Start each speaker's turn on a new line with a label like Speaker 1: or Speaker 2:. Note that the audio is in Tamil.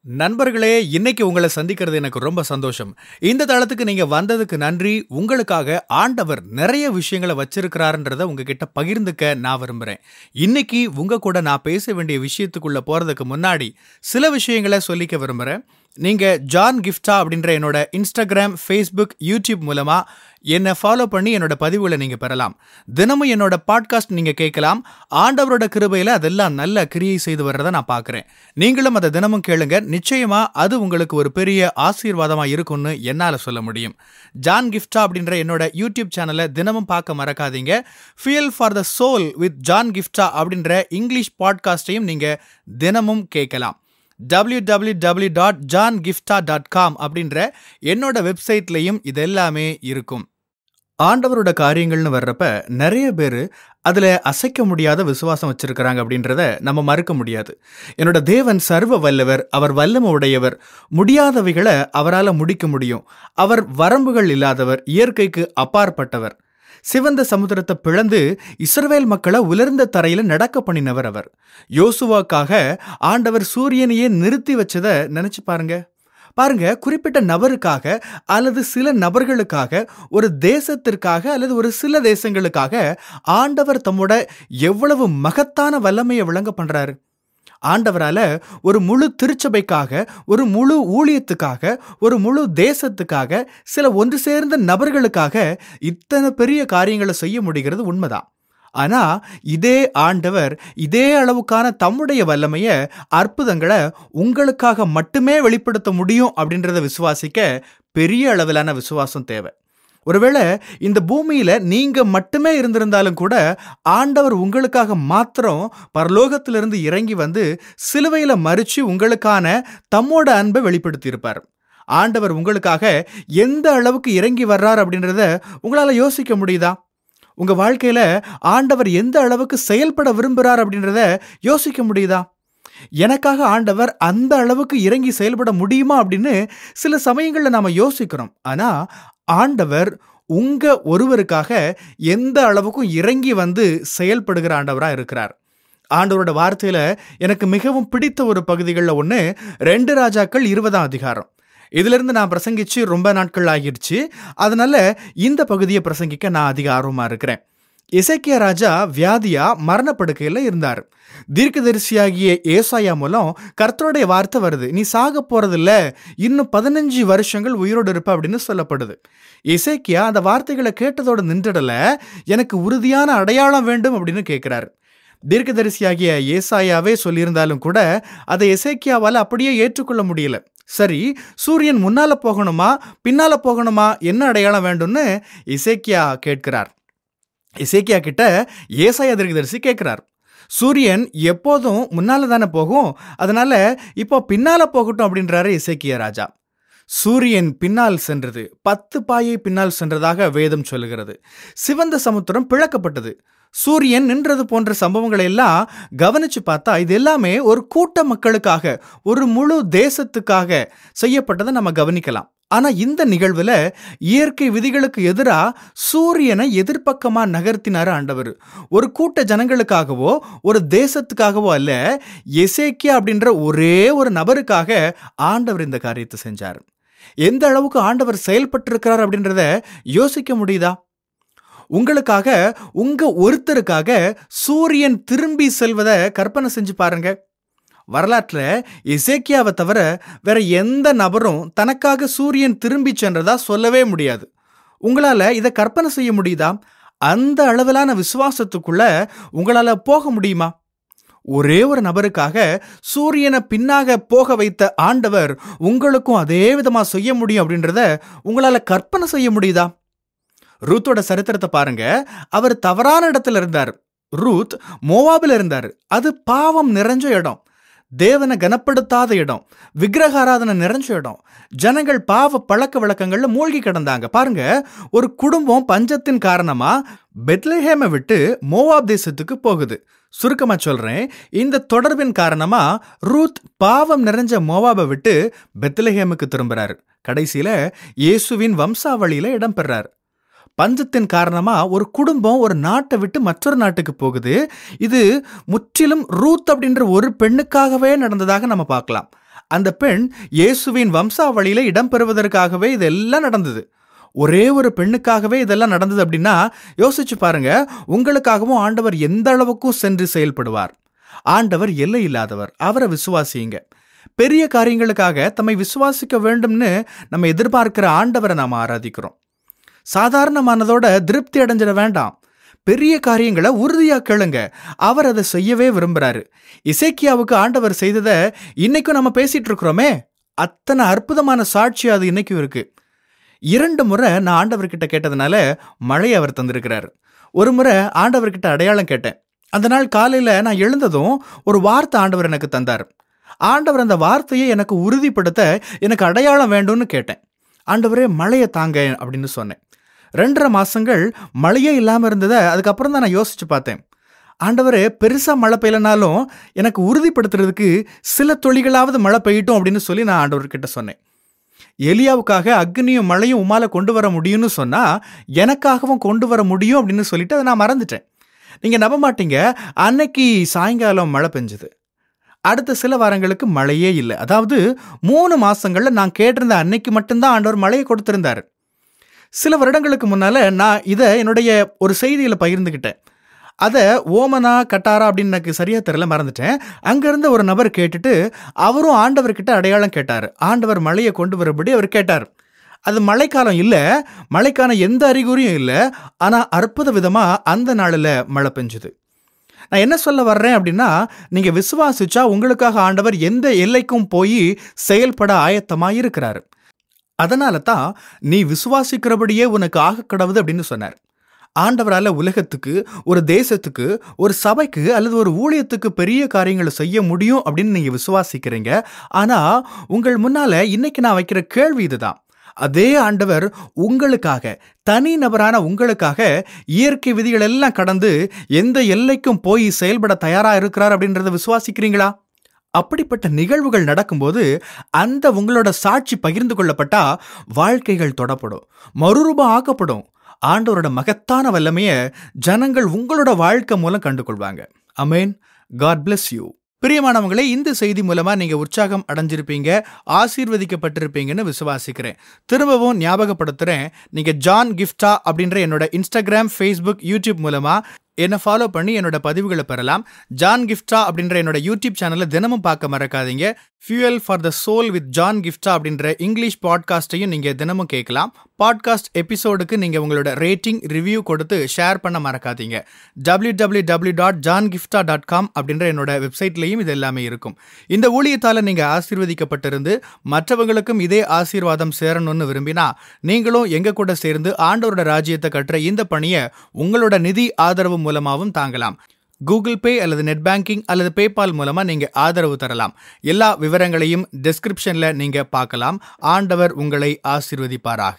Speaker 1: நண்பர்களே, இன்னைக்கு உங்கள சந்திக்கிறது எனக்கு ரொம்ப சந்தோஷம். இந்த தளத்துக்கு நீங்க வந்ததுக்கு நன்றி. உங்களுக்காக ஆண்டவர் நெறைய விஷயங்கள வச்சிருக்கிறார்ன்றத உங்ககிட்ட பகிர்ந்துக்க நான் விரும்புறேன். இன்னைக்கு உங்க கூட நான் பேச வேண்டிய விஷயத்துக்குள்ள போறதுக்கு முன்னாடி சில விஷயங்கள சொல்லிக்க விரும்புறேன். நீங்க ஜான் கிஃப்டா அப்படின்ற என்னோட Instagram, Facebook, YouTube மூலமா என்ன ஃபாலோ பண்ணி என்னோட பதிவுகளை நீங்க பெறலாம். தினமும் என்னோட பாட்காஸ்ட் நீங்க கேட்கலாம். ஆண்டவரோட கிருபையில அதெல்லாம் நல்ல கிரியை செய்து வர்றத நான் பார்க்கிறேன். நீங்களும் அதை தினமும் கேளுங்க. நிச்சயமா அது உங்களுக்கு ஒரு பெரிய ஆசீர்வாதமா இருக்கும்னு என்னால சொல்ல முடியும். ஜான் கிஃப்டா அப்படின்ற என்னோட யூடியூப் சேனலை தினமும் பார்க்க மறக்காதீங்க. Fuel for the soul with John கிஃப்டா அப்படின்ற இங்கிலீஷ் பாட்காஸ்டையும் நீங்க தினமும் கேட்கலாம். www.johngifta.com அப்படின்ற என்னோட வெப்சைட்லையும் இதெல்லாமே இருக்கும். ஆண்டவரோட காரியங்கள்னு வர்றப்ப நிறைய பேர் அதில் அசைக்க முடியாத விசுவாசம் வச்சிருக்கிறாங்க அப்படின்றத நம்ம மறுக்க முடியாது. என்னோட தேவன் சர்வ வல்லவர், அவர் வல்லமை உடையவர், முடியாதவைகளை அவரால் முடிக்க முடியும். அவர் வரம்புகள் இல்லாதவர், இயற்கைக்கு அப்பாற்பட்டவர். சிவந்த சமுத்திரத்தை பிளந்து இஸ்ரவேல் மக்களை உலர்ந்த தரையில நடக்க பண்ணினவர் அவர். யோசுவாக்காக ஆண்டவர் சூரியனையே நிறுத்தி வச்சதை நினைச்சு பாருங்க. குறிப்பிட்ட நபருக்காக அல்லது சில நபர்களுக்காக, ஒரு தேசத்திற்காக அல்லது ஒரு சில தேசங்களுக்காக ஆண்டவர் தம்மோட எவ்வளவு மகத்தான வல்லமையை விளங்க பண்றாரு. ஆண்டவரால ஒரு முழு திருச்சபைக்காக, ஒரு முழு ஊழியத்துக்காக, ஒரு முழு தேசத்துக்காக, சில ஒன்று சேர்ந்த நபர்களுக்காக இத்தனை பெரிய காரியங்களை செய்ய முடிகிறது உண்மைதான். ஆனா இதே ஆண்டவர் இதே அளவுக்கான தம்முடைய வல்லமைய, அற்புதங்களை உங்களுக்காக மட்டுமே வெளிப்படுத்த முடியும் அப்படின்றத விசுவாசிக்க பெரிய அளவிலான விசுவாசம் தேவை. ஒருவேளை இந்த பூமியில நீங்க மட்டுமே இருந்திருந்தாலும் கூட ஆண்டவர் உங்களுக்காக மாத்திரம் பரலோகத்திலிருந்து இறங்கி வந்து சிலுவையில மரிச்சு உங்களுக்கான தம்மோட அன்பை வெளிப்படுத்தி இருப்பார். ஆண்டவர் உங்களுக்காக எந்த அளவுக்கு இறங்கி வர்றார் அப்படின்றத உங்களால யோசிக்க முடியுதா? உங்க வாழ்க்கையில ஆண்டவர் எந்த அளவுக்கு செயல்பட விரும்புறார் அப்படின்றத யோசிக்க முடியுதா? எனக்காக ஆண்டவர் அந்த அளவுக்கு இறங்கி செயல்பட முடியுமா அப்படின்னு சில சமயங்கள்ல நாம யோசிக்கிறோம். ஆனா ஆண்டவர் உங்க ஒருவருக்காக எந்த அளவுக்கும் இறங்கி வந்து செயல்படுகிற ஆண்டவரா இருக்கிறார். ஆண்டவரோட வார்த்தையில எனக்கு மிகவும் பிடித்த ஒரு பகுதிகளில் ஒன்று 2 ராஜாக்கள் 20ஆம் அதிகாரம். இதுல இருந்து நான் பிரசங்கிச்சு ரொம்ப நாட்கள் ஆகிடுச்சு. அதனால இந்த பகுதியை பிரசங்கிக்க நான் அதிக ஆர்வமா இருக்கிறேன். எசேக்கியா ராஜா வியாதியா மரணப்படுக்கையில் இருந்தார். தீர்க்கதரிசியாகிய ஏசாயா மூலம் கர்த்தருடைய வார்த்தை வருது, நீ சாக போறதில்ல, இன்னும் 15 வருஷங்கள் உயிரோடு இருப்ப அப்படின்னு சொல்லப்படுது. எசேக்கியா அந்த வார்த்தைகளை கேட்டதோடு நின்றுடல, எனக்கு உறுதியான அடையாளம் வேண்டும் அப்படின்னு கேட்கிறார். தீர்க்கதரிசியாகிய ஏசாயாவே சொல்லியிருந்தாலும் கூட அதை எசேக்கியாவால் அப்படியே ஏற்றுக்கொள்ள முடியல. சரி, சூரியன் முன்னால போகணுமா பின்னால போகணுமா, என்ன அடையாளம் வேண்டும்னு எசேக்கியா கேட்கிறார். எசேக்கியா கிட்ட ஏசாயா தீர்க்கதரிசி கேட்கிறார், சூரியன் எப்போதும் முன்னால தானே போகும், அதனால இப்போ பின்னால போகட்டும் அப்படின்றாரு எசேக்கியா ராஜா. சூரியன் பின்னால் சென்றது, 10 பாயை பின்னால் சென்றதாக வேதம் சொல்லுகிறது. சிவந்த சமுத்திரம் பிளக்கப்பட்டது. சூரியன் நின்றது போன்ற சம்பவங்களை எல்லாம் கவனிச்சு பார்த்தா இது எல்லாமே ஒரு கூட்ட மக்களுக்காக, ஒரு முழு தேசத்துக்காக செய்யப்பட்டதை நம்ம கவனிக்கலாம். ஆனா இந்த நிகழ்வுல இயற்கை விதிகளுக்கு எதிராக சூரியனை எதிர்பக்கமா நகர்த்தினாரு ஆண்டவர். ஒரு கூட்ட ஜனங்களுக்காகவோ ஒரு தேசத்துக்காகவோ அல்ல, எசேக்கியா அப்படின்ற ஒரே ஒரு நபருக்காக ஆண்டவர் இந்த காரியத்தை செஞ்சார். எந்த அளவுக்கு ஆண்டவர் செயல்பட்டிருக்கிறார் அப்படின்றத யோசிக்க முடியுதா? உங்களுக்காக, உங்க ஒருத்தருக்காக சூரியன் திரும்பி செல்வதை கற்பனை செஞ்சு பாருங்க. வரலாற்றில் எசேக்கியாவை தவிர வேற எந்த நபரும் தனக்காக சூரியன் திரும்பி சென்றதா சொல்லவே முடியாது. உங்களால இதை கற்பனை செய்ய முடியுதா? அந்த அளவிலான விசுவாசத்துக்குள்ள உங்களால போக முடியுமா? ஒரே ஒரு நபருக்காக சூரியனை பின்னாக போக வைத்த ஆண்டவர் உங்களுக்கும் அதே விதமா செய்ய முடியும் அப்படின்றத உங்களால கற்பனை செய்ய முடியுதா? ரூத்தோட சரித்திரத்தை பாருங்க. அவர் தவறான இடத்துல இருந்தார். ரூத் மோவாபில் இருந்தார். அது பாவம் நிறைஞ்ச இடம், தேவனை கனப்படுத்தாத இடம், விக்கிரக ஆராதனை நிறைஞ்ச இடம். ஜனங்கள் பாவ பழக்க வழக்கங்கள்ல மூழ்கி கிடந்தாங்க. பாருங்க, ஒரு குடும்பம் பஞ்சத்தின் காரணமா பெத்லஹேமை விட்டு மோவாப் தேசத்துக்கு போகுது. சுருக்கமா சொல்றேன், இந்த தொடர்பின் காரணமா ரூத் பாவம் நிறைஞ்ச மோவாபை விட்டு பெத்லஹேமுக்கு திரும்புறாரு. கடைசியில இயேசுவின் வம்சாவளியில இடம் பெறார். பஞ்சத்தின் காரணமா ஒரு குடும்பம் ஒரு நாட்டை விட்டு மற்றொரு நாட்டுக்கு போகுது. இது முற்றிலும் ரூத் அப்படின்ற ஒரு பெண்ணுக்காகவே நடந்ததாக நம்ம பார்க்கலாம். அந்த பெண் இயேசுவின் வம்சாவளியில இடம்பெறுவதற்காகவே இதெல்லாம் நடந்தது. ஒரே ஒரு பெண்ணுக்காகவே இதெல்லாம் நடந்தது அப்படின்னா யோசிச்சு பாருங்க, உங்களுக்காகவும் ஆண்டவர் எந்த அளவுக்கும் சென்று செயல்படுவார். ஆண்டவர் எல்லை இல்லாதவர், அவரை விசுவாசியுங்க. பெரிய காரியங்களுக்காக தம்மை விசுவாசிக்க வேண்டும்னு நம்ம எதிர்பார்க்கிற ஆண்டவரை நாம் ஆராதிக்கிறோம். சாதாரணமானதோட திருப்தி அடைஞ்சிட வேண்டாம். பெரிய காரியங்களை உறுதியா கேளுங்க. அவர் அதை செய்யவே விரும்புறாரு. எசேக்கியாவுக்கு ஆண்டவர் செய்ததை இன்னைக்கும் நம்ம பேசிட்டு இருக்கிறோமே, அத்தனை அற்புதமான சாட்சி அது இன்னைக்கும் இருக்கு. 2 முறை நான் ஆண்டவர்கிட்ட கேட்டதுனால மழையை அவர் தந்திருக்கிறார். ஒரு முறை ஆண்டவர்கிட்ட அடையாளம் கேட்டேன். அந்த நாள் காலையில நான் எழுந்ததும் ஒரு வார்த்தை ஆண்டவர் எனக்கு தந்தார். ஆண்டவர் அந்த வார்த்தையை எனக்கு உறுதிப்படுத்த எனக்கு அடையாளம் வேண்டும்னு கேட்டேன். ஆண்டவரே மழையை தாங்க அப்படின்னு சொன்னேன். 2.5 மாசங்கள் மழையே இல்லாமல் இருந்ததை அதுக்கப்புறம் தான் நான் யோசிச்சு பார்த்தேன். ஆண்டவரே, பெருசா மழை பெய்யலனாலும் எனக்கு உறுதிப்படுத்துறதுக்கு சில துளிகளாவது மழை பெய்யட்டும் அப்படின்னு சொல்லி நான் ஆண்டவர்கிட்ட சொன்னேன். எலியாவுக்காக அக்னியும் மழையும் உமால கொண்டு வர முடியும்னு சொன்னா எனக்காகவும் கொண்டு வர முடியும் அப்படின்னு சொல்லிட்டு அதை நான் மறந்துட்டேன். நீங்க நம்ப மாட்டீங்க, அன்னைக்கு சாயங்காலம் மழை பெஞ்சது. அடுத்த சில வாரங்களுக்கு மழையே இல்லை. அதாவது 3 மாசங்கள்ல நான் கேட்டிருந்த அன்னைக்கு மட்டும்தான் ஆண்டவர் மழையை கொடுத்திருந்தாரு. சில வருடங்களுக்கு முன்னால நான் இதை என்னுடைய ஒரு செய்தியில பகிர்ந்துகிட்டேன். அதை ஓமனா கட்டாரா அப்படின்னு எனக்கு சரியா தெரியல, மறந்துட்டேன். அங்கிருந்த ஒரு நபர் கேட்டுட்டு அவரும் ஆண்டவர்கிட்ட அடையாளம் கேட்டார். ஆண்டவர் மழையை கொண்டு வரபடி அவர் கேட்டார். அது மழைக்காலம் இல்லை, மழைக்கான எந்த அறிகுறியும் இல்லை. ஆனால் அற்புத விதமா அந்த நாளில் மழை பெஞ்சுது. நான் என்ன சொல்ல வர்றேன் அப்படின்னா, நீங்க விசுவாசிச்சா உங்களுக்காக ஆண்டவர் எந்த எல்லைக்கும் போய் செயல்பட ஆயத்தமாக இருக்கிறாரு. அதனால தான் நீ விசுவாசிக்கிறபடியே உனக்கு ஆக கடவுது அப்படின்னு சொன்னார். ஆண்டவரால உலகத்துக்கு, ஒரு தேசத்துக்கு, ஒரு சபைக்கு அல்லது ஒரு ஊழியத்துக்கு பெரிய காரியங்களை செய்ய முடியும் அப்படின்னு நீங்க விசுவாசிக்கிறீங்க. ஆனா உங்கள் முன்னால இன்னைக்கு நான் வைக்கிற கேள்வி இதுதான். அதே ஆண்டவர் உங்களுக்காக, தனி நபரான உங்களுக்காக இயற்கை விதிகள் எல்லாம் கடந்து எந்த எல்லைக்கும் போய் செயல்பட தயாரா இருக்கிறார் அப்படின்றத விசுவாசிக்கிறீங்களா? அப்படிப்பட்ட நிகழ்வுகள் நடக்கும்போது அந்த உங்களோட சாட்சி பகிர்ந்து கொள்ளப்பட்டா வாழ்க்கைகள் தொடப்படும், மறுரூபம் ஆக்கப்படும். ஆண்டவரோட மகத்தான வல்லமையை ஜனங்கள் உங்களோட வாழ்க்கை மூலம் கண்டுகொள்வாங்க. ஆமென். God bless you. பிரியமானவங்களே, இந்த செய்தி மூலமா நீங்க உற்சாகம் அடைஞ்சிருப்பீங்க, ஆசீர்வதிக்கப்பட்டிருப்பீங்கன்னு விசுவாசிக்கிறேன். திரும்பவும் ஞாபகப்படுத்துறேன், நீங்க ஜான் கிஃப்டா அப்படின்ற என்னோட இன்ஸ்டாகிராம், ஃபேஸ்புக், யூடியூப் மூலமா என்னை ஃபாலோ பண்ணி என்னோட பதிவுகளை பெறலாம். ஜான் கிஃப்டா அப்படின்ற என்னோட யூடியூப் சேனலை தினமும் பார்க்க மறக்காதீங்க. Fuel for the soul with John கிஃப்டா அப்படின்ற இங்கிலீஷ் பாட்காஸ்டையும் நீங்க தினமும் கேட்கலாம். பாட்காஸ்ட் எபிசோடுக்கு நீங்க உங்களோட ரேட்டிங், ரிவ்யூ கொடுத்து ஷேர் பண்ண மறக்காதீங்க. www.johngifta.com அப்படின்ற என்னோட வெப்சைட்லையும் இது எல்லாமே இருக்கும். இந்த ஊழியத்தால நீங்க ஆசீர்வதிக்கப்பட்டிருந்து மற்றவங்களுக்கும் இதே ஆசீர்வாதம் சேரணும்னு விரும்பினா நீங்களும் எங்க கூட சேர்ந்து ஆண்டவரோட ராஜ்யத்தை கட்டுற இந்த பணியை உங்களோட நிதி ஆதரவு மூலமாகவும் தாங்கலாம். கூகுள் பே அல்லது நெட் பேங்கிங் அல்லது பேபால் மூலமா நீங்க ஆதரவு தரலாம். எல்லா விவரங்களையும் டிஸ்கிரிப்ஷன்ல நீங்க பார்க்கலாம். ஆண்டவர் உங்களை ஆசீர்வதிப்பாராக.